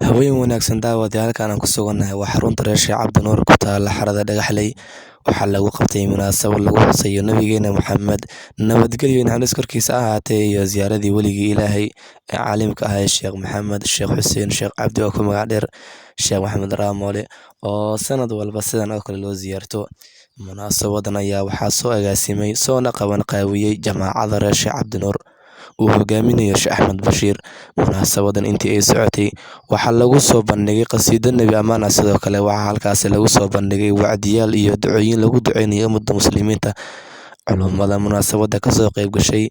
Haween wanaagsan daawadayaal halkaan aan ku sugannahay waa xarunta reer Sheekh Cabdi Nuur ku taala xarada Dhagaxley. Waxaa lagu qabtay munaasabad lagu xusayo nabigeena Maxamed nabadgelyo iyo naxariis korkiisa ha ahaatee iyo ziyaaradii weligii Ilaahay ee caalimka ah ee Sheekh Maxamed Sheekh Xuseen Sheekh Cabdi oo ku magac dheer Sheekh Maxamed Raamoole oo sanad walba sidan oo kale loo ziyaarto. Munaasabadan ayaa waxaa soo agaasimay soona qaban qaabiyey jamaacada reer Sheekh Cabdi Nuur uu hogaaminayo Sheekh Axmed Bashiir. Munaasabadan intii ay socotay waxaa lagu soo bandhigay qasiido nebi ammaan ah, sidoo kale waxaa halkaasi lagu soo bandhigay wacdiyaal iyo ducooyin lagu duceynayo ummadda muslimiinta. Culummada munaasabada kasoo qayb gashay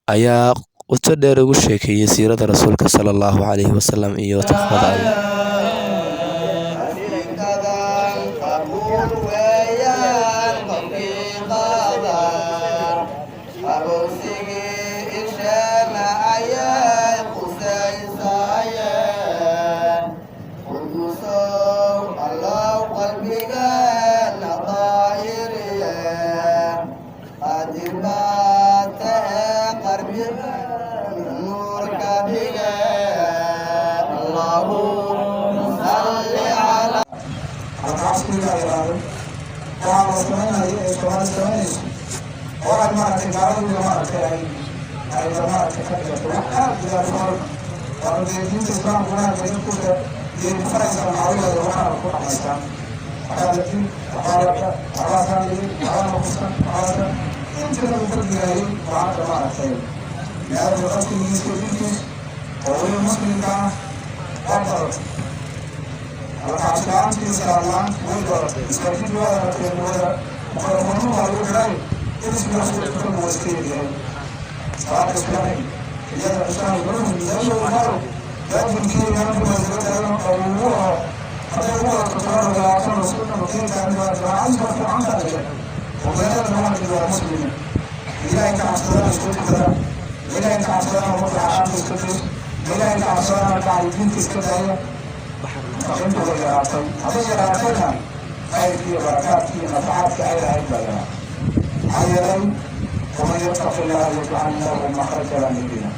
ayaa qoto dheer ugu sheekeeyay siirada rasuulka sallallahu calayhi wasallam iyo taqwada Alle. ومن يتق الله يجعل له مخرجا من دينه.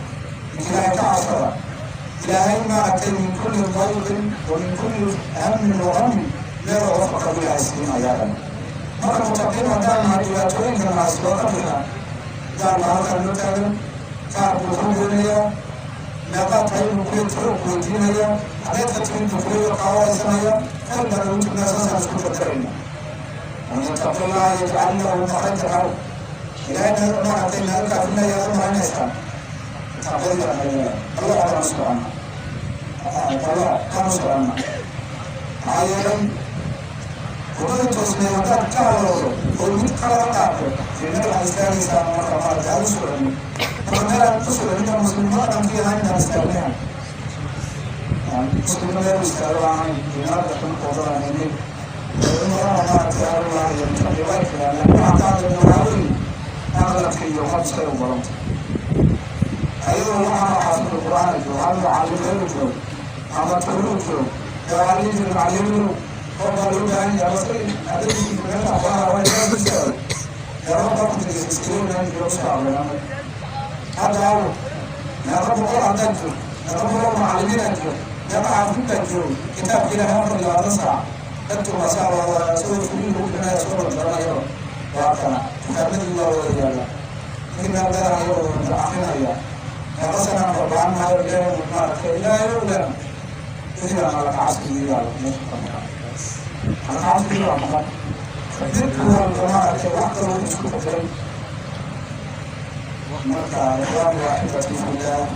إلهي ما أتي من كل ضيق ومن كل هم وغم لا وفق بها سنين عيالا. مرة متقدمة دائما إلى طريق الناس وقبلها دار العرق المتعلم كعب دخول الدنيا نقاط علم كل طرق والدينية عليك تكون تقرير قواعد سنية فإن الوجود أساسا سكوت الكريمة. ومن يتق الله يجعل له مخرجا إلهي ما أتينا لك فينا يا رب ما نسأل تقول الله أعلم سبحانه الله كم سبحانه عيالا وقد تصنع وقد تعالوا ومن قرارات في نبع الإسلام إسلام مرة جعل سبحانه فنرى تصل من المسلمات في هذه الإسلامية المسلمين لا يستعروا عن دينار يكون قدرا منه وإن الله ما تعالى الله يمتلك بيت لأنه أعطى للنوارين أغلب كي يوم خير وبرمت أيضا الله حافظ القرآن وعلم علم غيره أما تقولوا يا عليم المعلم وقالوا لي يا رسول أدري في كل أخبار وين بيسأل يا رب كنت تسكين أن يوسع لنا هذا هو يا رب قرأ تجر يا رب معلمين أجر يا معلمين تجر كتاب إلى هذا لا تسرع تكتب مسار وسوي كل لنا سورة الجرائم وهكذا كتابنا الله وإياه إن هذا يوم آخرنا يا قصنا ربعنا اليوم ما إلى يوم إذا ما لك عسكري يا أنا عسكري يا محمد فذكر الجماعة وحده ويسكت الكريم مركا إخوان واحدة في الله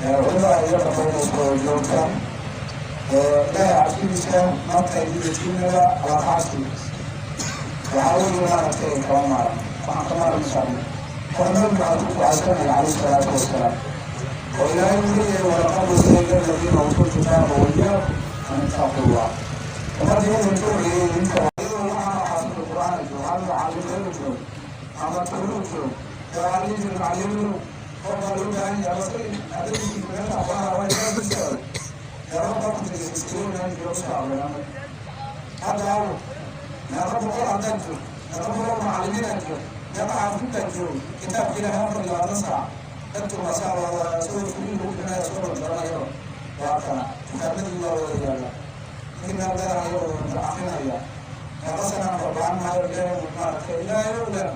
ولا يقبل نصر اليوم لا يعرف الإسلام مركا يجب على عسكري وعاود ما نتكلم كمان معه وحكمنا المسلمين ونرجع على عسكري عليه الصلاة والسلام وإلى يومه ولقد وصينا الذين أوتوا الكتاب وإياكم أن اتقوا الله وقد يؤمن منك وإذا الله حافظ القرآن وعلم علم غيره أما تقولوا يا عليم المعلم وقالوا لي يا رسول أدري في كل أخبار وين بيسأل يا رب كنت تسكين أن يوسع لنا هذا هو يا رب قرأ تجر يا رب معلمين أجر يا معلمين تجر كتاب إلى هذا لا تسرع تكتب مسار وسوي كل لنا سورة الجرائم وهكذا كتابنا الله ويلا إننا بنا يوم تعقنا قصنا طبعا ما يرجع ما لا يرجع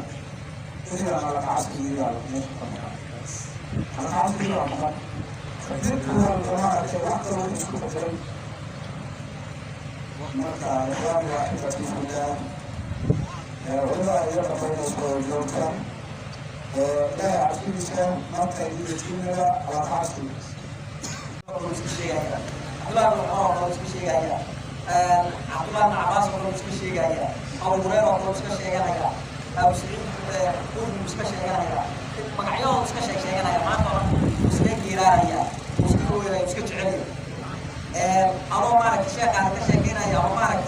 إذا ما لك عصر يلا أنا عصر يلا ذكر الجماعة وحده ويسكت مركا إخوان واحدة في الله ولا يقبل يسوع الجوكا لا يعرف الإسلام مركا يجينا على عصر عبد الله بن عمر ولا مسك شيء جاية عبد الله بن عباس ولا مسك شيء جاية أبو هريرة ولا مسك شيء جاية أبو سعيد ولا مسك شيء جاية مقعيون مسك شيء جاية ما ترى مسك جيرانية مسك تعلي أنا ما رك شيء أنا كشيكينا يا ما رك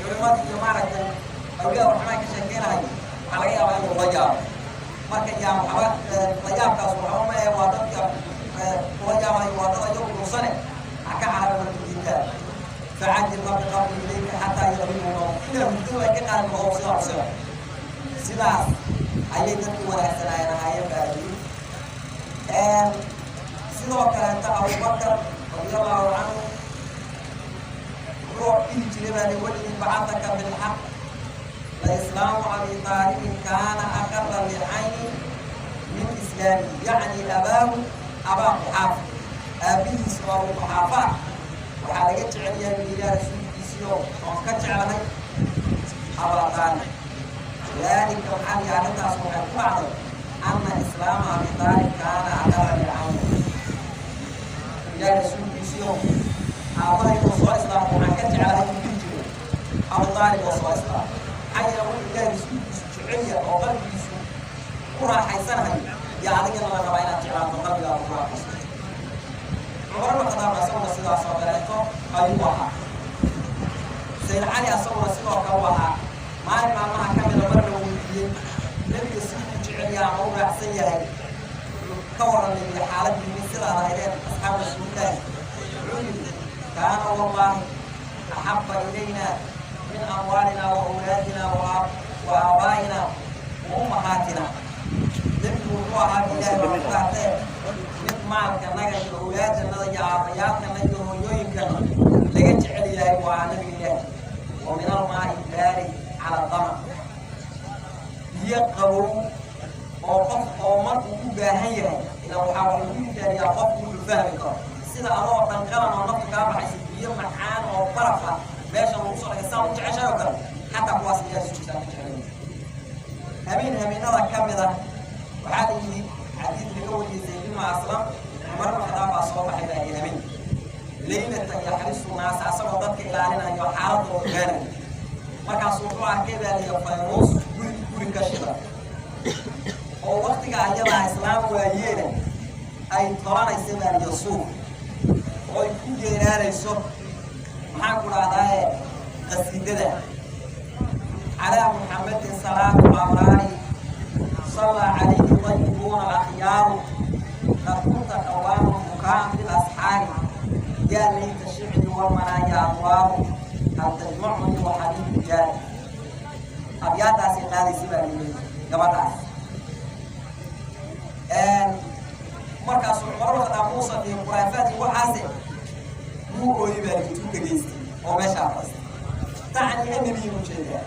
علماء ما رك أولياء الرحمن كشيكينا على يا أبو رجال ما كان يا محمد رجال كاسور ما يوادك رجال ما يوادك يوم وصله على الكتاب فعجل ما بقبل إليك حتى يغلبوا إلى بدون كان الموضوع سلاح أيضا ولا سلاح هاي بعدين سلوك كان أبو بكر رضي الله عنه روح إجري لوجه بعثك بالحق الإسلام أبي طالب كان أقر للعين من إسلامه يعني أباه أبا قحافة أبيه اسمه قحافة وحالا يجعل يا رجال سيو وكجعل أبا طالب ذلك محل يعني تصبح بعض أن إسلام أبي طالب كان أقر للعين رجال سيو أبا يوصل إسلام وكجعل أبو طالب وصل إسلام حي يقول رجال شعرية وقلب يسوع قرى حيسنها يعني الله ربنا تعالى قبل الله عمر بن الخطاب أصور سيدنا صلى الله عليه وسلم أيوها سيد علي أصور سيدنا كوها ما معها كامل مرة ومدين لم يصير جعل يا عمر حسيه كورا من حالة مثل هذه أصحاب رسول الله كان والله أحب إلينا من أموالنا وأولادنا وآبائنا وأمهاتنا لم يوقعها إلى وقعته مالك نجا الأولاد نجا عبيات نجا ويويكنا لقيت عليه وعلى الله ومن الماء البارد على الضمر يقروا أو مرة كباهية إذا محاولين كان يقفوا بالفهم سيدا الله تنقلنا ونفط كابا حسيبية مكان أو طرفة باشا نوصل إنسان وتعشى وكذا حتى قواس ياسو إنسان وتعشى همين هذا كم ذا وهذه حديث لقول زيد مع أسلم مرة خطاب أصوات حدا يمين ليلة يحرس الناس أصلا ضدك إلى أننا يحارب وغيره ما كان صوتها كذا ليفيروس كل كشفة أو وقتك أيضا إسلام ويجينا أي طلعنا يسمى اليسوع أو يكون جيران يسوع ما كل هذا قصيدة على محمد صلاة الأبرار صلى عليه الطيبون الأخيار قد كنت قوام مكان في الأسحار يا ليت شعري والمنايا أنوار هل تجمعني وحبيب الجار أبيات أسئلة سبالي قبطاس مركز عمر خطاب موسى في خرافات وحاسب مو قولي توكيستي ومشى تعني النبي مجيدا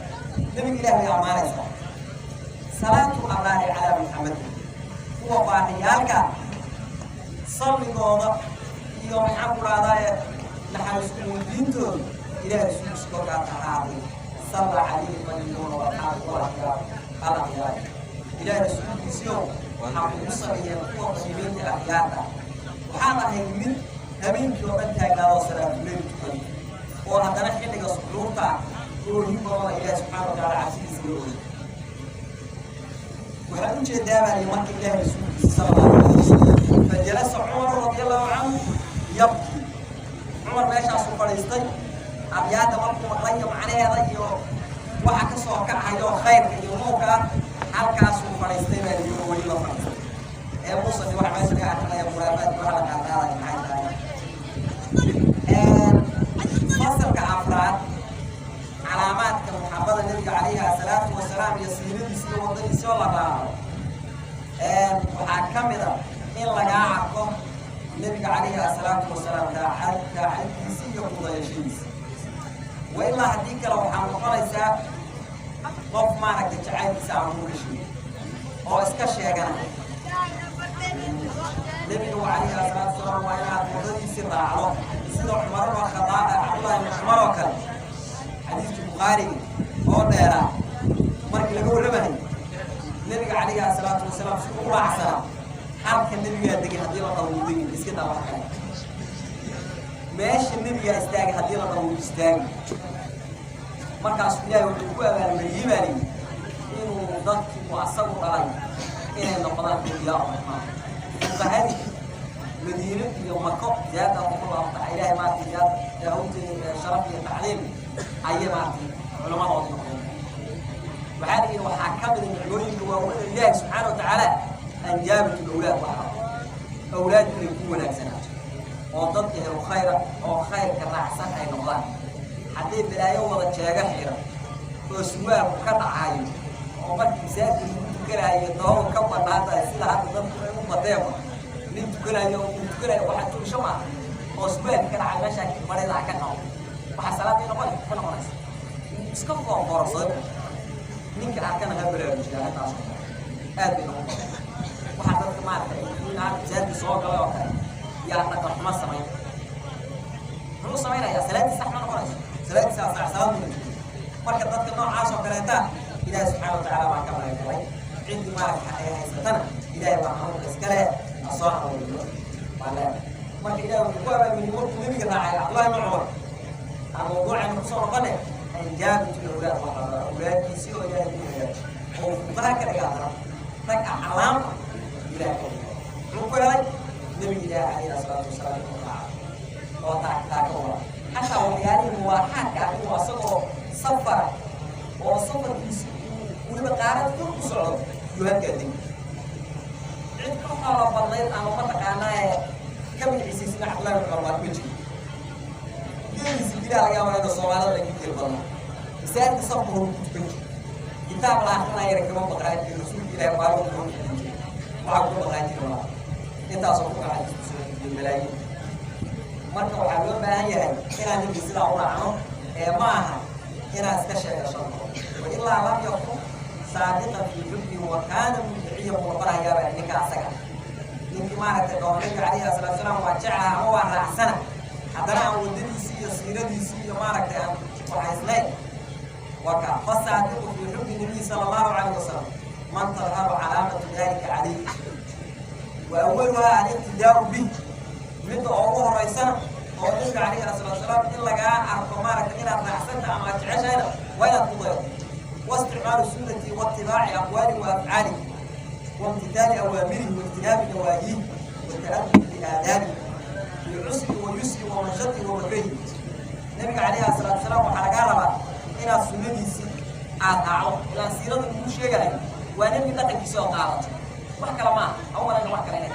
نبي الله يا مالك صلاة الله على محمد هو باقيالك صلي قوضة يوم حمد هذا نحن سكون إلى رسول الله تعالى صلى عليه وسلم وحمد الله على خيار إلى رسول الله حمد مصري يقوم بمين الأحياء وحالا هيمين همين كيومن تاقنا وصلاة لين تقول وهذا نحن لك سكولوتا يقول الله إلى سبحانه وتعالى عزيز يقول وحن جدابا لمكة الله رسول صلى الله عليه وسلم فجلس عمر رضي الله عنه يبكي عمر ماشي على صفر يستي أبيات مركو مطيم عليها ضيو وحكا سوكا حيو خير يوموكا حالكا صفر يستي من اليوم ولي وفرس يا موسى دي واحد ماشي عشان يا مرافات وحالك عطاها فصل كأفراد علامات كمحبة النبي عليه الصلاة والسلام يسيرين يسيرون وضع يسير الله تعالى وحكمنا إن لقى عقم النبي عليه الصلاة والسلام داع كعلكيسي يقضى يشيس وإلا هديك لو حنقل يسا قف معك تجعل يساعدون شيء أو إسكاش يا جماعة نبي عليه الصلاة والسلام وإلى تقضي سر على سيد عمر وخطاء عبد الله بن عمر وكل حديث البخاري أو ديرا مرك لقول ربني نبي عليه الصلاة والسلام سكوا عسلا حرك النبي يدك هدي الله طويل بسكت الله حكاية ماشي النبي يستاج هدي الله طويل يستاج مركز فيها يقول أنا مجيبني إنه ضغط وعصب علي إنه نقدر في الرحمن فهذه مدينة يوم مكة زيادة الله تعالى ما في زيادة داود شرف التعليم أي ما في علماء الله وهذه وحكم العلوم الله سبحانه وتعالى أن جابت الأولاد وحرام أولاد يكون أحسنات وضدها خير أو خير كرأسان أي نظام حديث بلا يوم ولا تشاجع حيرة وسواء وكذا عايم وما تزاد كلا يدور كم هذا يصير هذا ضد مطيبة من كلا يوم كلا واحد كل شمع وسواء كان على مشاكل مريض على كناه وحصلات إنه ما كنا خلاص سكوا فرصة من كأكن هبل الرجال هذا هذا إنه وحضرت معك من عارف زاد صوت ولا وكذا يا أحمد ما سمعين هو سمعين يا سلام استحمل خلاص سلام سلام marka dadka noocaas oo kaleeta ilaahay subhanahu wa ta'ala ma ka maray cindi ma ay satana ilaahay waa xanuun iskale asoo waliyo wala marka ilaahay ku waa min waqti nabiga raacay Allah ma umar ama wuxuu ku soo noqonay ay jaabtu awlaad wa awlaadkiisi oo ilaahay ku yahay oo baraka laga hadla tak calaam ilaahay wuxuu ku yahay nabiga ilaahay alayhi salatu wasalaam oo taaka oo hatta waliyaani muwaxaka oo asoo سفر وسفر والمقارنة كل صعود يهكذا عندكم قال بالله أنا ما تقانا كم العسيسين أحلام القرآن بيجي يجلس كده على جامعة الصومال ولا كتير بالله سأل تصبر بيجي كتاب لا أحنا يركبون بقرأت الرسول إلى بارو كون وعقول بقرأت الله أنت أصبح على الملايين مركب حبيب ما هي كنا نبي سلا ورعنو معها هنا استشهد شرطه وإلا لم يكن صادقا في جبه وكان مدعيا وقرأ يا بأنك أسكا يمكن ما نتدعو النبي عليه الصلاة والسلام وجعها هو رأسنا حضرنا ودني سيرة سي ما نتدعو وحيثنين وكا فالصادق في حب النبي صلى الله عليه وسلم من تظهر علامة ذلك عليه وأولها الاقتداء به من أوله رئيسنا والنبي عليه الصلاة والسلام إلا جاء أرقامك إلى الرأسات أما تعيشها ولا تضيع واستعمال السنة واتباع أقواله وأفعاله وامتثال أوامره واجتناب نواهيه والتأدب بآدابه في العسر واليسر ومنشط ومكره النبي عليه الصلاة والسلام وحرقها إلى السنة أعلم إلى سيرة المشيئة ونبي لك كسوة قارة وحكى لما أولا وحكى لنا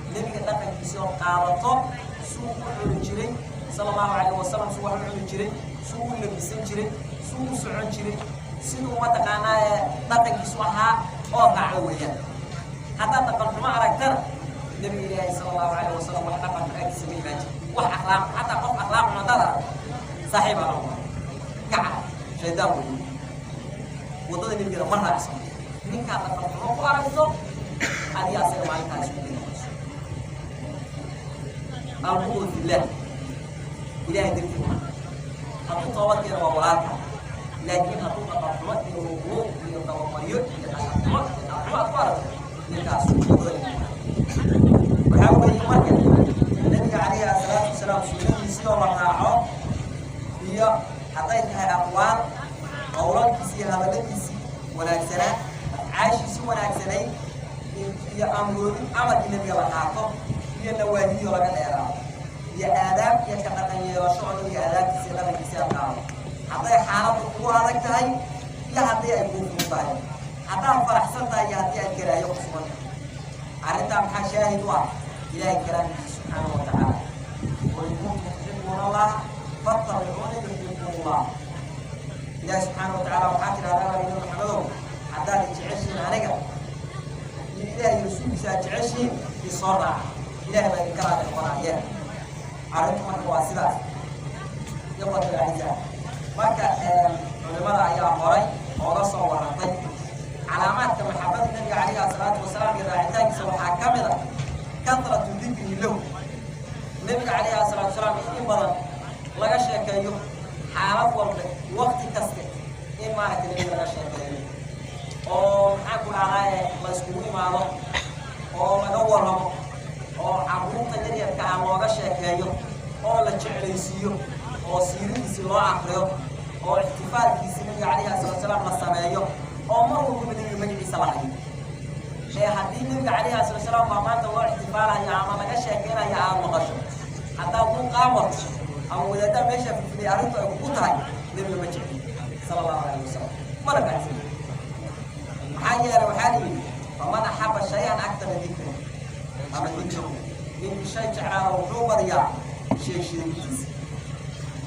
النبي لك كسوة قارة سوق الجري صلى الله عليه وسلم سوق الجري سوق اللبس الجري سوق سعود الجري سنو ما تقانا تقن كسوها أو تعوية حتى تقن ما أركتنا النبي صلى الله عليه وسلم وحقق في سبيل الله وأخلاق حتى قف أخلاق نظرة صاحب الله كعب شيطان وضد النبي مرة أحسن من كان تقن ما أركته هذه أصير معي كاسبين البغض في الله إلهي دركنا هتو طوات كده وولاك لكن هتو تقطمات الوقوع للتوقيت للتقطمات فرق للتعصب وحاول يمكن النبي عليه الصلاة والسلام سنة سنة ورقاعه هي حطيتها أقوال أولا كسي هذا لكسي ولا أكسنا عايش سي ولا أكسنين هي أمر النبي وحاقه هي النوادي ولا كذا هي آداب يتقطن يرشون هي آداب كسيرة كسيرة قام حتى حالة القوة هذا كهاي هي حتى يكون مباين حتى فرح سنتا هي حتى الكرا يقصون عرفت أم حشاهد واحد إلى الكرام سبحانه وتعالى وإن كنتم تحبون الله فاتبعوني يحبكم الله إلى سبحانه وتعالى وحاكي هذا من محمد حتى تعيشين عنك إلى يرسول ساتعيشين في صرع إلى ما يكره القرآن arrintu marka waa sidaas ikhwata al-aciza marka culimada ayaa horay ooga soo warantay calaamaadka maxabada nabiga calayhi salaatu wasalaam iyo raacitaankiisa waxaa ka mid a kasratu dikri lahu nabiga calayhi salaatu wasalaam in badan laga sheekeeyo xaalad walba waqti kaste in maaragtay nabiga laga sheekeeyo oo maxaa ku dhacdaa la iskugu imaado oo laga warramo oo carruurta yaryarka ah looga sheekeeyo oo la jeclaysiiyo oo siiradiisi loo akriyo oo ixtifaalkiisi nabiga calayhi salaatu wasalaam la sameeyo oo mar walba nabiga magaciisa la hayo haddii nabiga calayhi salaatu wasalaam baa maanta loo ixtifaalayo ama laga sheekeynayo aad maqasho haddaad ku qaamar ama wadaaddaa meesha fifilay arrintu ay kugu tahay nabiga ma jecli sala allahu calayhi wasalam mana gaacsan maxaa yeelay waxaa layidhi faman axaba shay-an akthara dikra ama dikra ninkii shay jeclaada wuxuu badiyaa sheegiisa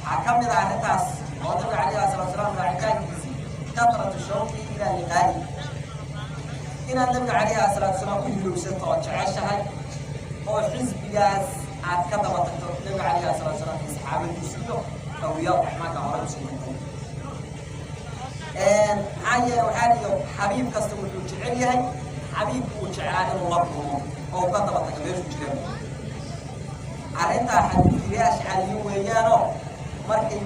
waxaa ka mid ah arrintaas oo nabiga calayhi salaatu wasalaam raacitaankiisi kasratu shawqi ilaa liqaa'i inaad nabiga calayhi salaatu wasalaam u hilowsato oo jeceshahay oo xisbigaas aad ka daba tagto nabiga calayhi salaatu wasalaam iyo saxaabadiisa iyo awliyaa raxmaanka hore usoo tagtay maxaa yeele waxaa liyo xabiib kasta wuxuu jecel yahay xabiibku uu jeclaa inuu la kulmo oo ka daba tago meeshuu jireen arrintaa xadiifiyaasha caliyin weeyaanoo markay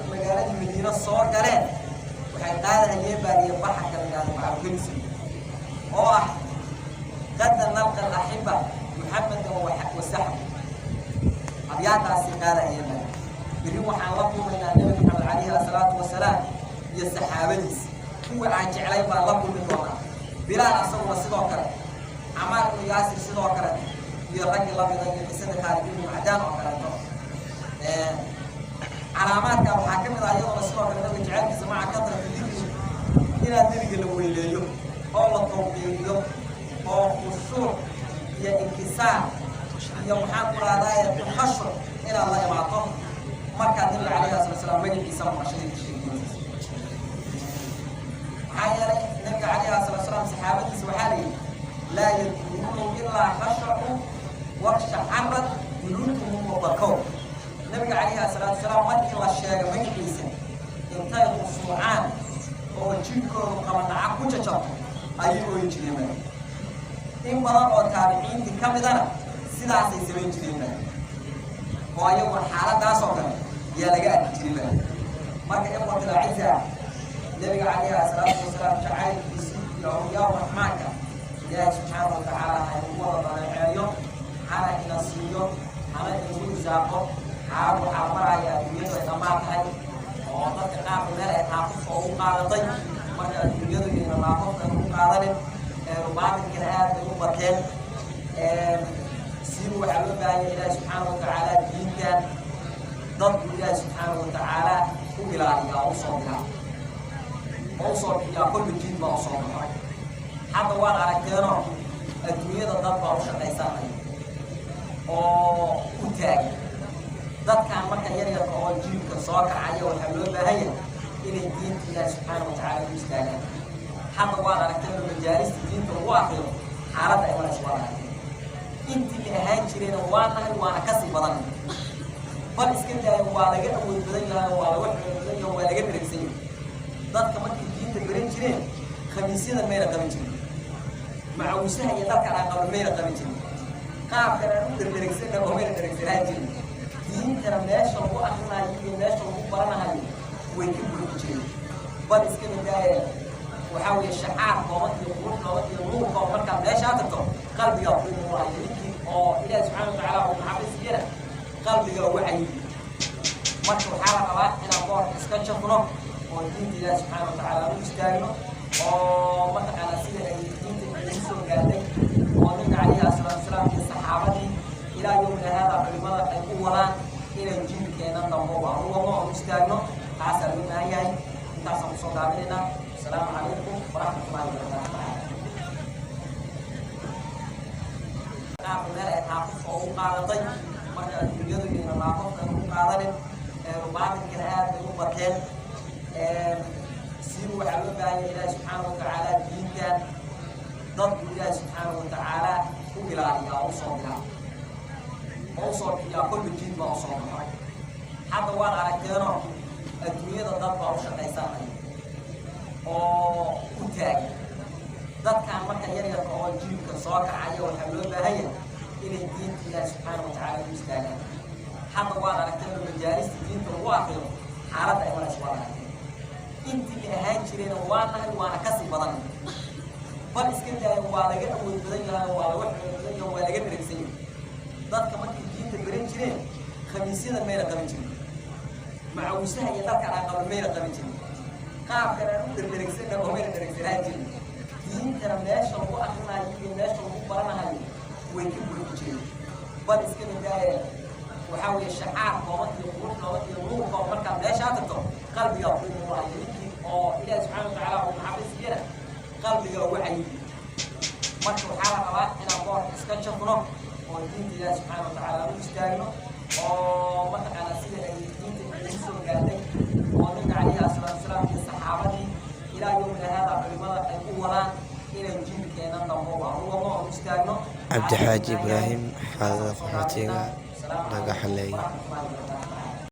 magaaladii madiino soo galeen waxay qaadahayeen baadiye baxarka la yidhahdo macabugelisi oo ah qadda nalqa alaxiba muxamadan wasaxbu abyaataasi qaadahayeen baa biri waxaan la kulmaynaa nabi maxamed calayhi asalaatu wasalaam iyo saxaabadiis kuwa aan jeclay baan la kulmi doonaa bilaal asaguna sidoo kale camaar ibnu yaasir sidoo kale iyo raggii lamida iyo qisada khaalid ibnu macdaan oo kaleeto calaamaadka waxaa ka mid ah iyadoona sidoo kale nabiga jecelkiisa maca kasrati dikri inaad nabiga la weyneeyo oo la tawqiiriyo oo khushuuc iyo inkisaar iyo maxaan ku rahdaye takhashur inaad la imaato markaad nabiga calayhi salaatu wasalaam magaciisa maqashada sheegaysa maxaa yeelay nabiga calayhi salaatu wasalaam saxaabadiisa waxaa layidhi laa yadkuruunahu ilaa khashacu wakshacarad juluuduhum wabakow nabiga calayhi salaatu wasalaam markii la sheega magaciisa intay khushuucaan oo jidhkoodu qabanaca ku jajabto ayay ooyi jireen in badan oo taabiciintii ka midana sidaasay samayn jireen oo ayaguna xaaladaasoo kale yaa laga arki jirin marka ikhwata al-aciza nabiga calayhi salaatu wasalaam jacaylkiisi iyo awliyaa raxmaanka ilaahay subxaanahu watacaala ha inagu wada daleeceeyo hana ina siiyo hana inagu isaaqo xaal waxaa maraya adduunyadu ay dhammaan tahay oo dadka qaarka meel ay naaquf oo u qaadatay marka adduunyadu iyna naaqufka ay u qaadanin baatilkana aad bay u bateen siiba waxaa loo baahanya ilaahi subxaanahu watacaala diintan dadku ilaahi subxaanahu watacaala u ilaaliyaa oo usoo bilaa oo usoo bixiyaa kolba diin baa usoo baxo hadda waan aragteenoo adduunyada dad baa u shaqaysanaya oo u taagan dadkan marka yaryarka oo jiilka soo kacaya waxaa loo baahanya inay diinta ilaahi subxaanahu watacaala u istaagaan hadda waan aragteenoo majaalista diinta lagu akriyo xaaladda ay maraysa waan aragteen intii la ahaan jirayna waa nahay waana kasii badanay bal iska daayo waa laga awood badan yahay waa laga xoog badan yahay waa laga dheregsan yahay dadka markay diinta baran jireen khamiisyada mayna qaban jirin macawisaha iyo dharkan aan qaban mayna qaban jirin qaabkan aan u dheregsanna oo mayna dheregsanaan jirin diintana meesha lagu akrinayo iyo meesha lagu baranayo way ka buuxi jireen bal iska daayo waxaa weeye shacaar kooban iyo qurux kooban iyo nuur kooban markaad meeshaa tagto qalbigaa ku imuurayo ninkii oo ilaahi subxaana watacaala uu maxabiisiyana qalbiga wacyi marka waxaa la rabaa inaan boorka iska jafno oo diinta ilaahi subxaana watacaala u istaagno oo mataqaana sida ay diinta igu soo gaartay oo nabiga calayhi salaatu wasalaam iyo saxaabadii ilaa yowmina haada culimada ay u wadaan inay jiilkeena dambo waan u wadno oo u istaagno taasaa loo baahan yahay intaasaan kusoo gaabinaynaa السلام عليكم ورحمة الله وبركاته. نعم لا نعرف أو قاعدين مرة الدنيا اللي نعرف أو قاعدين وبعد كده هذا المبتين سيروا على بعض الله سبحانه وتعالى دين كان ضد الله سبحانه وتعالى كل عليها أوصل يا كل جد baa u soo baxo hadda waad aragteenoo adduunyada dad baa u shaqaysanaya oo u taagan dadkan marka yaryarka oo jiilka soo kacaya waxaa loo baahanya inay diinta ilaahi subxaana watacaala u istaagaan hadda waad aragteenoo majaalista diinta lagu akriyo xaaladda ay maraysa waad aragteen intii la ahaan jirayna waa nahay waana kasii badan bal iska daaya waa laga awood badan yahay waa laga xoog badan yahay waa laga dheregsan yahay dadka markay diinta baran jireen khamiisyada mayna qaban jirin macawisaha iyo dharka dhaqaba mayna qaban jirin qaabkan aan u dheregsanna oo mayna dheregsanaan jirin diintana meesha lagu akrinayo iyo meesha lagu baranayo way ka buuxi jireen bal iska daaya waxaa weeye shacaar kooban iyo qurux kooban iyo nuur kooban markaad meeshaa tagto qalbigaa ku imuurayo ninkii oo ilaahi subxaana watacaala uu maxabiisiyana qalbiga ugu cayibi marka waxaa la rabaa inaan boorka iska jafno oo diinta ilaahi subxaana watacaala u istaagno oo mataqaana sida ay diinta igu soo gaadhay oo ninka calayhi asalaatu wasalaam iyo saxaabadii ilaa yowmina haada culimada ay u wadaan inay jiilkeena dambo aan u wadno oo u istaagno cabdixaaji ibraahim xaadada qaxootiga dhagaxley.